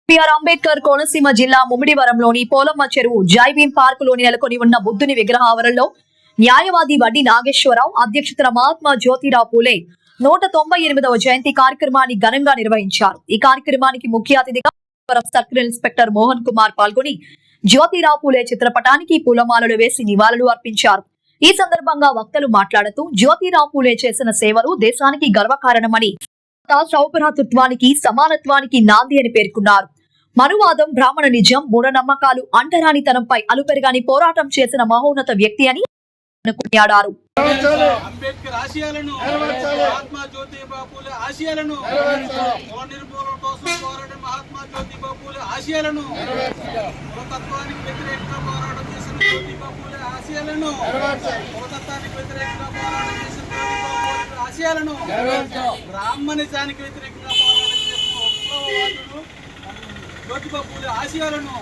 BR Ambedkar Konaseema జిల్లా ముమ్మిడివరంలోని పోలమ్మ చెరువు జైభీం పార్కులోని నెలకొని ఉన్న బుద్ధుని విగ్రహావరణలో న్యాయవాది వడ్డీ నాగేశ్వరరావు అధ్యక్షతన మహాత్మా జ్యోతిరావు పూలే 198వ జయంతి కార్యక్రమాన్ని ఘనంగా నిర్వహించారు. ఈ కార్యక్రమానికి ముఖ్య అతిథిగా సర్కిల్ ఇన్స్పెక్టర్ మోహన్ కుమార్ పాల్గొని జ్యోతిరావు పూలే చిత్రపటానికి పూలమాలలు వేసి నివాళులు అర్పించారు. ఈ సందర్భంగా వక్తలు మాట్లాడుతూ జ్యోతిరావు పూలే చేసిన సేవలు దేశానికి గర్వకారణమని, సౌభ్రాతృత్వానికి సమానత్వానికి నాంది అని పేర్కొన్నారు. మనువాదం, బ్రాహ్మణ నిజం, మూఢనమ్మకాలు, అంటరానితనంపై అలుపెరగాని పోరాటం చేసిన మహోన్నత వ్యక్తి అని కొనియాడారు. అంబేద్కర్ ఆశయాలను, మహాత్మా జ్యోతిబా పూలే ఆశయాలను, కుల నిర్మూలన కోసం పోరాడే మహాత్మా జ్యోతిబా పూలే ఆశయాలను, కులతత్వానికి వ్యతిరేకంగా పోరాటం చేసిన జ్యోతిబా పూలే ఆశయాలను, కులతత్వానికి వ్యతిరేకంగా పోరాటం చేసిన జ్యోతిబా పూలే ఆశయాలను, బ్రాహ్మణిజానికి వ్యతిరేకంగా పోరాటం చేసిన విప్లవవాదులు జ్యోతిబా పూలే ఆశయాలను,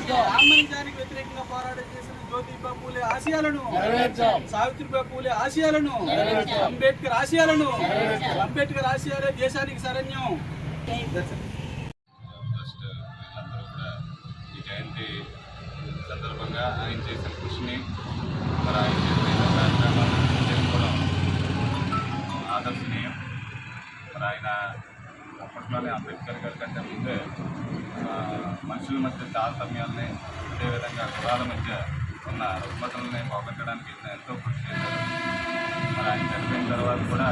బ్రాహ్మణిజానికి వ్యతిరేకంగా పోరాటం చేసిన జ్యోతిబా పూలే ఆశయాలను, సావిత్రిబాయి పూలే ఆశయాలను, అంబేద్కర్ ఆశయాలను, అంబేద్కర్ ఆశయాలే దేశానికి శరణ్యం. ఈ జయంతి సందర్భంగా ఆయన చేసిన కృషిని, మరి ఆయన చేసిన కార్యక్రమాలను చేసుకోవడం ఆదర్శనీయం. మరి ఆయన అప్పట్లోనే అంబేద్కర్ గారి కంటే ముందే మనుషుల మధ్య తారతమ్యాలని, అదేవిధంగా కులాల మధ్య ఉన్న రుగ్మతలని పోగొట్టడానికి ఎంతో కృషి చేశారు. మరి ఆయన చనిపోయిన తర్వాత కూడా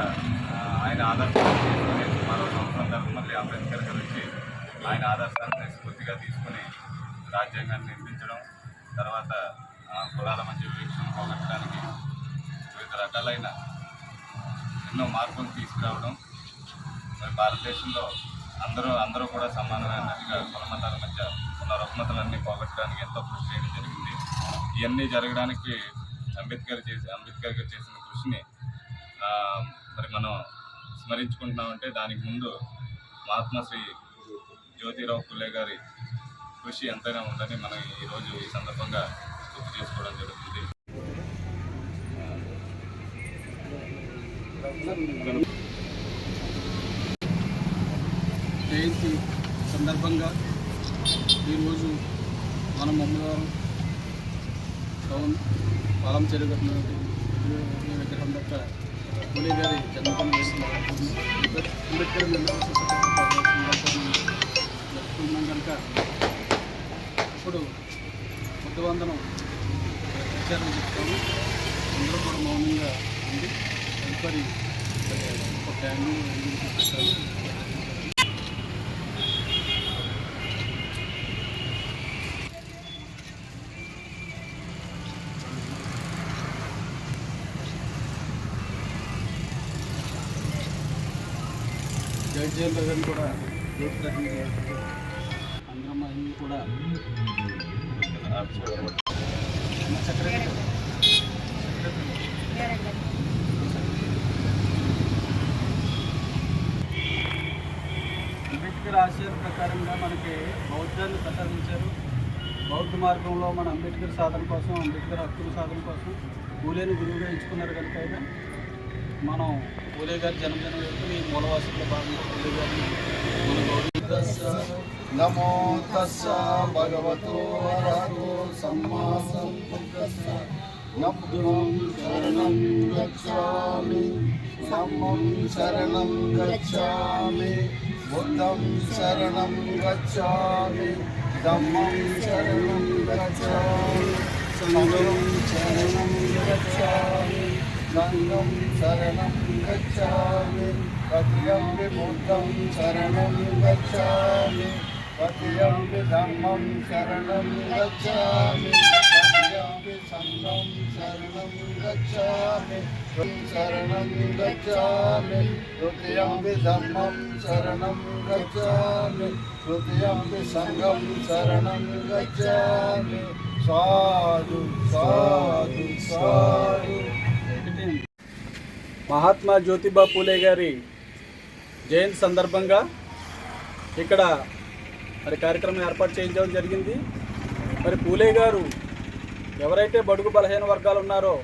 ఆయన ఆదర్శాన్ని తీసుకొని మరో సంవత్సరం తర్వాత మళ్ళీ అంబేద్కర్ గారు వచ్చి ఆయన ఆదర్శాన్ని స్ఫూర్తిగా తీసుకొని రాజ్యాంగాన్ని నిర్మించడం, తర్వాత కులాల మధ్య వివక్షను పోగొట్టడానికి వివిధ రకాలైన ఎన్నో మార్పులు తీసుకురావడం, మరి భారతదేశంలో అందరూ కూడా సమానమైనట్టుగా కుల మతాల మధ్య ఉన్న రుగ్మతలన్నీ పోగొట్టడానికి ఎంతో కృషి చేయడం జరిగింది. ఇవన్నీ జరగడానికి అంబేద్కర్ గారు చేసిన కృషిని మరి మనం స్మరించుకుంటున్నామంటే దానికి ముందు మహాత్మా శ్రీ జ్యోతిరావు పూలే గారి కృషి ఎంతైనా ఉందని మనం ఈరోజు ఈ సందర్భంగా గుర్తు చేసుకోవడం జరుగుతుంది. జయంతి సందర్భంగా ఈరోజు మనం ముమ్మిడివరం టౌన్ పాలం చెరువు విగ్రహం దగ్గర పూలే గారి జన్మదినం వేసిన అంబేద్కర్ జరుపుకున్నాం కనుక ఇప్పుడు బుద్ధవందనం విచారణ చెప్తాము. అందరూ కూడా మౌనంగా ఉంది. తదుపరి ఒక ట్యాంగు పెట్టాలి. జైన్ గారిని కూడా అందరం అన్ని కూడా అంబేద్కర్ ఆశయాల ప్రకారంగా మనకి బౌద్ధాన్ని ప్రసాదించారు. బౌద్ధ మార్గంలో మన అంబేద్కర్ సాధన కోసం, అంబేద్కర్ హక్కుల సాధన కోసం పూలేని గురువుగా ఎంచుకున్నారు కనుక అయినా మనం పూలే గారి జన్మదినం యొక్క ఈ మూలవాసుల భాగంగా పూలే గారిని మన గౌరవించాలి. నమో తస్స భగవతో అరహతో సమ్మా సంబుద్దస్స. నమః శరణం గచ్ఛామి, ధమ్మం శరణం గచ్ఛామి, బుద్ధం శరణం గచ్ఛామి, ధమ్మం శరణం గచ్ఛామి, సంఘం శరణం గచ్ఛామి, సంఘం శరణం గచ్ఛామి, పతియంపి బుద్ధం శరణం గచ్ఛామి, పతియంపి ధమ్మం శరణం గచ్ఛామి, పతియంపి సంఘం శరణం గచ్ఛామి, శరణం గచ్ఛామి, తృతీయంపి ధమ్మం శరణం గచ్ఛామి, తృతీయంపి సంఘం శరణం గచ్ఛామి. సాధు సాధు సాధు. మహాత్మా జ్యోతిబా పూలే గారి జయంతి సందర్భంగా ఇక్కడ మరి కార్యక్రమం ఏర్పాటు చేయించడం జరిగింది. మరి పూలే గారు ఎవరైతే బడుగు బలహీన వర్గాలు ఉన్నారో,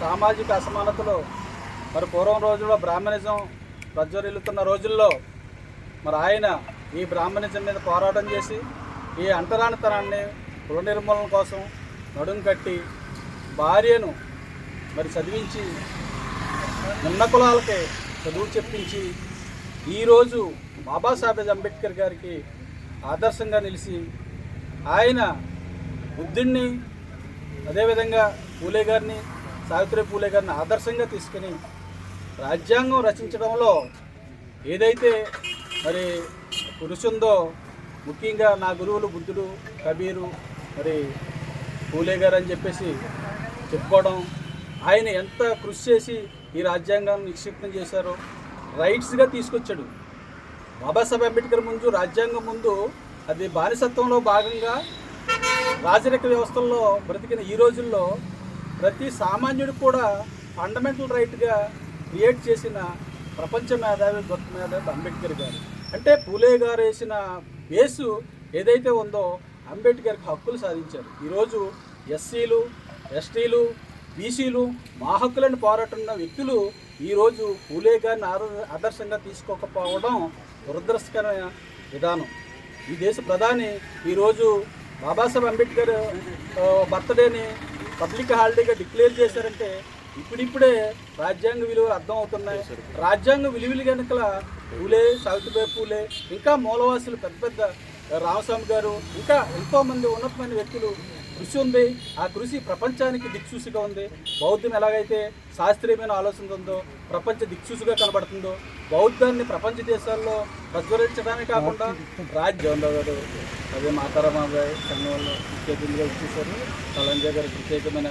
సామాజిక అసమానతలో మరి పూర్వం రోజుల్లో బ్రాహ్మణిజం ప్రజ్వరిల్లుతున్న రోజుల్లో మరి ఆయన ఈ బ్రాహ్మణిజం మీద పోరాటం చేసి ఈ అంటరానితనాన్ని కుల నిర్మూలన కోసం నడుం కట్టి భార్యను మరి చదివించి నిమ్న కులాలకే చదువు చెప్పించి ఈరోజు బాబాసాహెబ్ అంబేద్కర్ గారికి ఆదర్శంగా నిలిచి ఆయన బుద్ధుడిని అదేవిధంగా పూలే గారిని సావిత్రి పూలే గారిని ఆదర్శంగా తీసుకుని రాజ్యాంగం రచించడంలో ఏదైతే మరి కృషి ఉందో, ముఖ్యంగా నా గురువులు బుద్ధుడు, కబీరు, మరి పూలే గారు అని చెప్పేసి చెప్పుకోవడం, ఆయన ఎంత కృషి చేసి ఈ రాజ్యాంగాన్ని నిక్షిప్తం చేశారో రైట్స్గా తీసుకొచ్చాడు. బాబాసాహెబ్ అంబేద్కర్ ముందు రాజ్యాంగం ముందు అది బానిసత్వంలో భాగంగా రాజరిక వ్యవస్థల్లో బ్రతికిన ఈ రోజుల్లో ప్రతి సామాన్యుడు కూడా ఫండమెంటల్ రైట్గా క్రియేట్ చేసిన ప్రపంచ మేధావి గొప్ప మేధావి అంబేద్కర్ గారు. అంటే పూలే గారు వేసిన బేసు ఏదైతే ఉందో అంబేద్కర్కి హక్కులు సాధించారు. ఈరోజు ఎస్సీలు, ఎస్టీలు, బీసీలు మా హక్కులను పోరాడుతున్న వ్యక్తులు ఈరోజు పూలే గారిని ఆదర్శంగా తీసుకోకపోవడం దురదృష్టకరమైన విధానం. ఈ దేశ ప్రధాని ఈరోజు బాబాసాహెబ్ అంబేద్కర్ బర్త్డేని పబ్లిక్ హాలిడేగా డిక్లేర్ చేశారంటే ఇప్పుడిప్పుడే రాజ్యాంగ విలువలు అర్థం అవుతున్నాయి. రాజ్యాంగ విలువలు కనుక పూలే, సావిత్రిబాయి పూలే, ఇంకా మూలవాసులు పెద్ద పెద్ద రామస్వామి గారు, ఇంకా ఎంతోమంది ఉన్నతమైన వ్యక్తులు కృషి ఉంది. ఆ కృషి ప్రపంచానికి దిక్సూసిగా ఉంది. బౌద్ధం ఎలాగైతే శాస్త్రీయమైన ఆలోచన ఉందో, ప్రపంచ దిక్సూసిగా కనబడుతుందో, బౌద్ధాన్ని ప్రపంచ దేశాల్లో ప్రజ్వలించడానికి కాకుండా రాజ్యాంగం గారు అదే మాతారామాబాయ్ సంఘంలో ముఖ్య అతిథిగా ఇచ్చేశారు. కలంజా గారు ప్రత్యేకమైన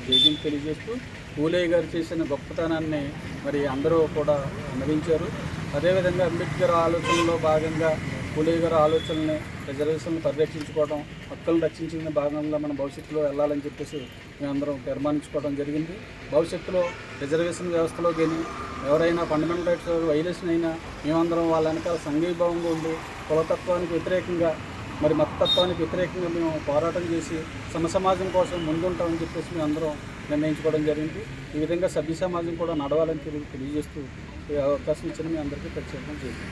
జైజీని తెలియజేస్తూ పూలే గారు చేసిన గొప్పతనాన్ని మరి అందరూ కూడా అన్వయించారు. అదేవిధంగా అంబేద్కర్ ఆలోచనలో భాగంగా పూలే గారి ఆలోచనల్ని రిజర్వేషన్లు పరిరక్షించుకోవడం, హక్కులను రక్షించిన భాగంగా మన భవిష్యత్తులో వెళ్ళాలని చెప్పేసి మేమందరం తీర్మానించుకోవడం జరిగింది. భవిష్యత్తులో రిజర్వేషన్ వ్యవస్థలో కానీ ఎవరైనా ఫండమెంటల్ రైట్స్ వైలేషన్ అయినా మేమందరం వాళ్ళ వెనకాల సంఘీభావంగా ఉండి కులతత్వానికి వ్యతిరేకంగా మరి మతతత్వానికి వ్యతిరేకంగా మేము పోరాటం చేసి సమాజం కోసం ముందుంటామని చెప్పేసి మేము అందరం నిర్ణయించుకోవడం జరిగింది. ఈ విధంగా సభ్య సమాజం కూడా నడవాలని తెలియజేస్తూ అవకాశం ఇచ్చిన మీ అందరికీ ప్రత్యేకంగా చేయండి.